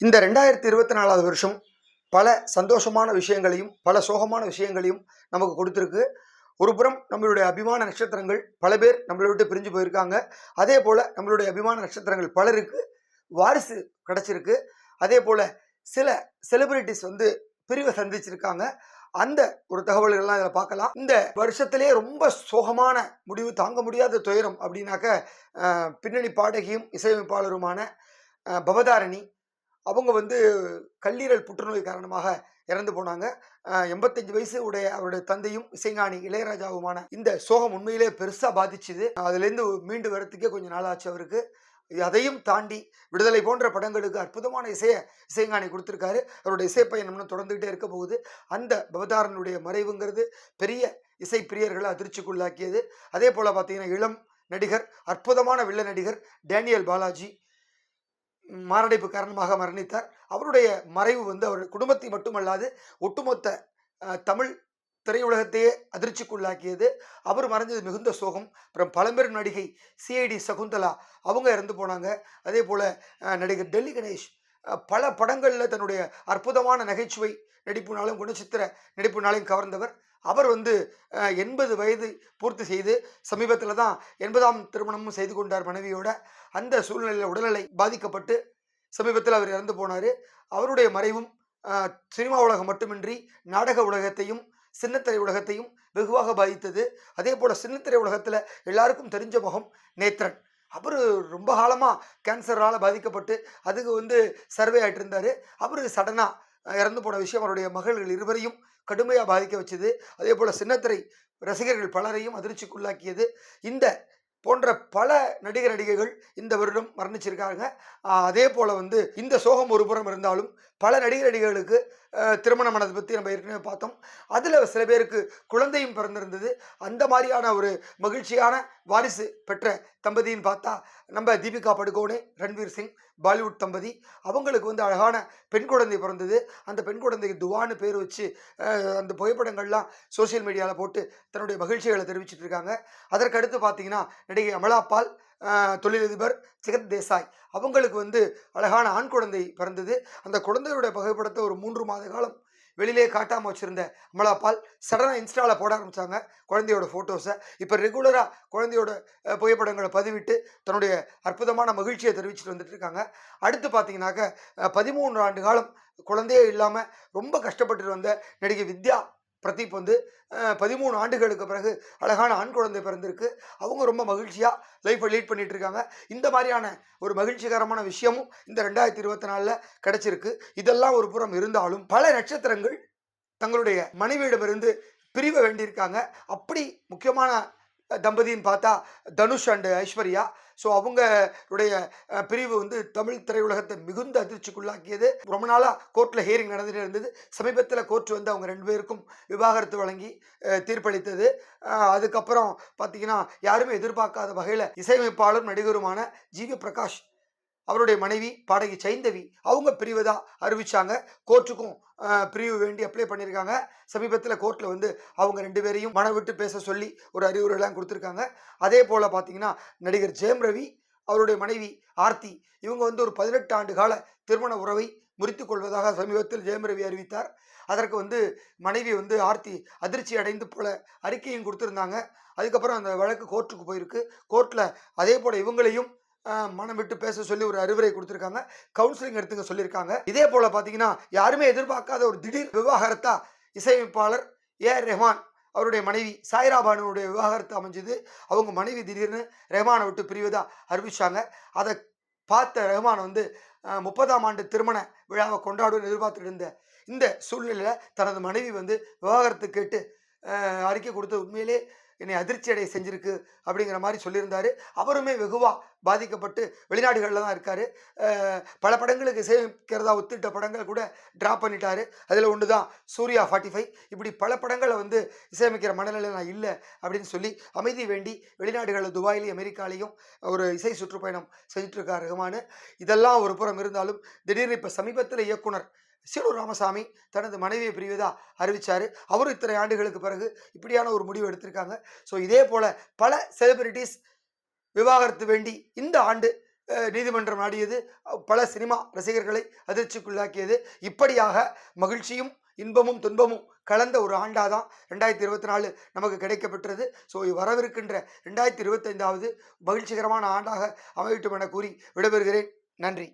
இந்த 2024வது வருஷம் பல சந்தோஷமான விஷயங்களையும், பல சோகமான விஷயங்களையும் நமக்கு கொடுத்திருக்கு. ஒருபுறம் நம்மளுடைய அபிமான நட்சத்திரங்கள் பல பேர் நம்மளை விட்டு பிரிஞ்சு போயிருக்காங்க. அதே போல நம்மளுடைய அபிமான நட்சத்திரங்கள் பலருக்கு வாரிசு கிடைச்சிருக்கு. அதே போல சில செலிபிரிட்டிஸ் பிரிவை சந்திச்சிருக்காங்க. அந்த ஒரு தகவல்கள்லாம் இதில் பார்க்கலாம். இந்த வருஷத்திலேயே ரொம்ப சோகமான முடிவு, தாங்க முடியாத துயரம் அப்படின்னாக்க பின்னணி பாடகியும் இசையமைப்பாளருமான பவதாரணி அவங்க கல்லீரல் புற்றுநோய் காரணமாக இறந்து போனாங்க. 85 வயசு உடைய அவருடைய தந்தையும் இசைஞானி இளையராஜாவுமான இந்த சோகம் உண்மையிலே பெருசா பாதிச்சுது. அதுலேருந்து மீண்டு வரத்துக்கே கொஞ்சம் நாள் ஆச்சு அவருக்கு. அதையும் தாண்டி விடுதலை போன்ற படங்களுக்கு அற்புதமான இசைஞானி கொடுத்துருக்காரு. அவருடைய இசை பயணம்னு தொடர்ந்துகிட்டே இருக்க போகுது. அந்த பவதாரனுடைய மறைவுங்கிறது பெரிய இசை பிரியர்களை அதிர்ச்சிக்குள்ளாக்கியது. அதே போல பார்த்தீங்கன்னா, இளம் நடிகர், அற்புதமான வில்ல நடிகர் டேனியல் பாலாஜி மாரடைப்பு காரணமாக மரணித்தார். அவருடைய மறைவு அவருடைய குடும்பத்தை மட்டுமல்லாது ஒட்டுமொத்த தமிழ் திரையுலகத்தையே அதிர்ச்சிக்குள்ளாக்கியது. அவர் மறைஞ்சது மிகுந்த சோகம். அப்புறம் பழம்பெரும் நடிகை சிஐடி சகுந்தலா அவங்க இறந்து போனாங்க. அதே போல நடிகர் டெல்லி கணேஷ் பல படங்களில் தன்னுடைய அற்புதமான நகைச்சுவை நடிப்புனாலும் குணச்சித்திர நடிப்புனாலையும் கவர்ந்தவர். அவர் 80 வயது பூர்த்தி செய்து சமீபத்தில் தான் 80ஆம் திருமணமும் செய்து கொண்டார் மனைவியோட. அந்த சூழ்நிலையில் உடல்நிலை பாதிக்கப்பட்டு சமீபத்தில் அவர் இறந்து போனார். அவருடைய மறைவும் சினிமா உலகம் மட்டுமின்றி நாடக உலகத்தையும் சின்னத்திரை உலகத்தையும் வெகுவாக பாதித்தது. அதே போல் சின்னத்திரை உலகத்தில் எல்லாருக்கும் தெரிஞ்ச முகம் நேத்ரன். அவர் ரொம்ப காலமாக கேன்சரால் பாதிக்கப்பட்டு அதுக்கு சர்வே ஆகிட்டு இருந்தார். அவர் சடனாக இறந்து போன விஷயம் அவருடைய மகள்கள் இருவரையும் கடுமையாக பாதிக்க வச்சுது. அதே போல் சின்னத்திரை ரசிகர்கள் பலரையும் அதிர்ச்சிக்குள்ளாக்கியது. இந்த போன்ற பல நடிகைகள் இந்த வருடம் மரணிச்சிருக்காங்க. அதே போல் இந்த சோகம் ஒரு புறம் இருந்தாலும் பல நடிகர்களுக்கு திருமணமானதை பற்றி நம்ம ஏற்கனவே பார்த்தோம். அதில் சில பேருக்கு குழந்தையும் பிறந்திருந்தது. அந்த மாதிரியான ஒரு மகிழ்ச்சியான வாரிசு பெற்ற தம்பதின்னு பார்த்தா நம்ம தீபிகா படுகோனே, ரன்வீர் சிங் பாலிவுட் தம்பதி. அவங்களுக்கு அழகான பெண் குழந்தை பிறந்தது. அந்த பெண் குழந்தைக்கு துவான்னு பேர் வச்சு அந்த புகைப்படங்கள்லாம் சோசியல் மீடியாவில் போட்டு தன்னுடைய மகிழ்ச்சிகளை தெரிவிச்சிட்டு இருக்காங்க. அதற்கடுத்து பார்த்தீங்கன்னா, நடிகை அமலா பால், தொழிலதிபர் ஜெகத் தேசாய் அவங்களுக்கு அழகான ஆண் குழந்தை பிறந்தது. அந்த குழந்தையுடைய புகைப்படத்தை ஒரு 3 மாத காலம் வெளியிலே காட்டாமல் வச்சுருந்த அமலா பால் சடனாக இன்ஸ்டாவில் போட ஆரம்பித்தாங்க குழந்தையோட ஃபோட்டோஸை. இப்போ ரெகுலராக குழந்தையோட புகைப்படங்களை பதிவிட்டு தன்னுடைய அற்புதமான மகிழ்ச்சியை தெரிவிச்சுட்டு வந்துட்டு இருக்காங்க. அடுத்து பார்த்தீங்கன்னாக்க 13 ஆண்டு காலம் குழந்தையே இல்லாமல் ரொம்ப கஷ்டப்பட்டு வந்த நடிகை வித்யா பிரதீப் 13 ஆண்டுகளுக்கு பிறகு அழகான ஆண் குழந்தை பிறந்திருக்கு. அவங்க ரொம்ப மகிழ்ச்சியாக லைஃப்பை லீட் பண்ணிட்டு இருக்காங்க. இந்த மாதிரியான ஒரு மகிழ்ச்சிகரமான விஷயமும் இந்த 2024 கிடைச்சிருக்கு. இதெல்லாம் ஒரு புறம் இருந்தாலும் பல நட்சத்திரங்கள் தங்களுடைய மனைவியிடமிருந்து பிரிவ வேண்டியிருக்காங்க. அப்படி முக்கியமான தம்பதின்னு பார்த்தா தனுஷ் அண்ட் ஐஸ்வர்யா. ஸோ அவங்களுடைய பிரிவு தமிழ் திரையுலகத்தை மிகுந்த அதிர்ச்சிக்குள்ளாக்கியது. ரொம்ப நாளாக கோர்ட்டில் ஹியரிங் நடந்துகிட்டே இருந்தது. சமீபத்தில் கோர்ட் அவங்க 2 பேருக்கும் விவாகரத்து வழங்கி தீர்ப்பளித்தது. அதுக்கப்புறம் பார்த்தீங்கன்னா, யாருமே எதிர்பார்க்காத வகையில் இசையமைப்பாளரும் நடிகருமான ஜிவி பிரகாஷ் அவருடைய மனைவி பாடகி சைந்தவி அவங்க பிரிவதா அறிவிச்சாங்க. கோர்ட்டுக்கும் பிரிவு வேண்டி அப்ளை பண்ணியிருக்காங்க. சமீபத்தில் கோர்ட்டில் அவங்க 2 பேரையும் மனம் விட்டு பேச சொல்லி ஒரு அறிவுரைலாம் கொடுத்துருக்காங்க. அதே போல் பார்த்தீங்கன்னா, நடிகர் ஜெயம் ரவி அவருடைய மனைவி ஆர்த்தி இவங்க ஒரு 18 ஆண்டு கால திருமண உறவை முறித்துக் கொள்வதாக சமீபத்தில் ஜெயம் ரவி அறிவித்தார். அதற்கு மனைவி ஆர்த்தி அதிர்ச்சி அடைந்து போல அறிக்கையும் கொடுத்துருந்தாங்க. அதுக்கப்புறம் அந்த வழக்கு கோர்ட்டுக்கு போயிருக்கு. கோர்ட்டில் அதே போல் இவங்களையும் மனம் விட்டு பேச சொல்லி ஒரு அறிவுரை கொடுத்துருக்காங்க. கவுன்சிலிங் எடுத்துக்க சொல்லியிருக்காங்க. இதே போல பார்த்தீங்கன்னா, யாருமே எதிர்பார்க்காத ஒரு திடீர் விவாகரத்தா இசையமைப்பாளர் ஏஆர் ரஹ்மான் அவருடைய மனைவி சாய்ரா பானுடைய விவாகரத்து அமைஞ்சது. அவங்க மனைவி திடீர்னு ரஹ்மானை விட்டு பிரிவதா அறிவிச்சாங்க. அதை பார்த்த ரஹ்மான் 30ஆம் ஆண்டு திருமண விழாவை கொண்டாடுன்னு எதிர்பார்த்துட்டு இருந்த இந்த சூழ்நிலையில் தனது மனைவி விவாகரத்து கேட்டு அறிக்கை கொடுத்து உண்மையிலே என்னை அதிர்ச்சி அடைய செஞ்சிருக்கு அப்படிங்கிற மாதிரி சொல்லியிருந்தார். அவருமே வெகுவாக பாதிக்கப்பட்டு வெளிநாடுகளில் தான் இருக்கார். பல படங்களுக்கு இசையமைக்கிறதா ஒத்துட்ட படங்கள் கூட ட்ராப் பண்ணிட்டாரு. அதில் ஒன்று தான் சூர்யா 45. இப்படி பல படங்களை இசையமைக்கிற மனநிலையில் நான் இல்லை அப்படின்னு சொல்லி அமைதி வேண்டி வெளிநாடுகளில் துபாயிலையும் அமெரிக்காலையும் ஒரு இசை சுற்றுப்பயணம் செஞ்சிட்ருக்கார் ரஹ்மான். இதெல்லாம் ஒரு புறம் இருந்தாலும் திடீர்னு இப்போ சமீபத்தில் இயக்குனர் சீனு ராமசாமி தனது மனைவியை பிரிவதா அறிவிச்சார். அவரும் இத்தனை ஆண்டுகளுக்கு பிறகு இப்படியான ஒரு முடிவு எடுத்திருக்காங்க. ஸோ இதே போல் பல செலிபிரிட்டிஸ் விவாகரத்து வேண்டி இந்த ஆண்டு நீதிமன்றம் நாடியது பல சினிமா ரசிகர்களை அதிர்ச்சிக்குள்ளாக்கியது. இப்படியாக மகிழ்ச்சியும் இன்பமும் துன்பமும் கலந்த ஒரு ஆண்டாதான் 2024 நமக்கு கிடைக்கப்பெற்றது. ஸோ வரவிருக்கின்ற 2025வது மகிழ்ச்சிகரமான ஆண்டாக அமையட்டும் என கூறி விடைபெறுகிறேன். நன்றி.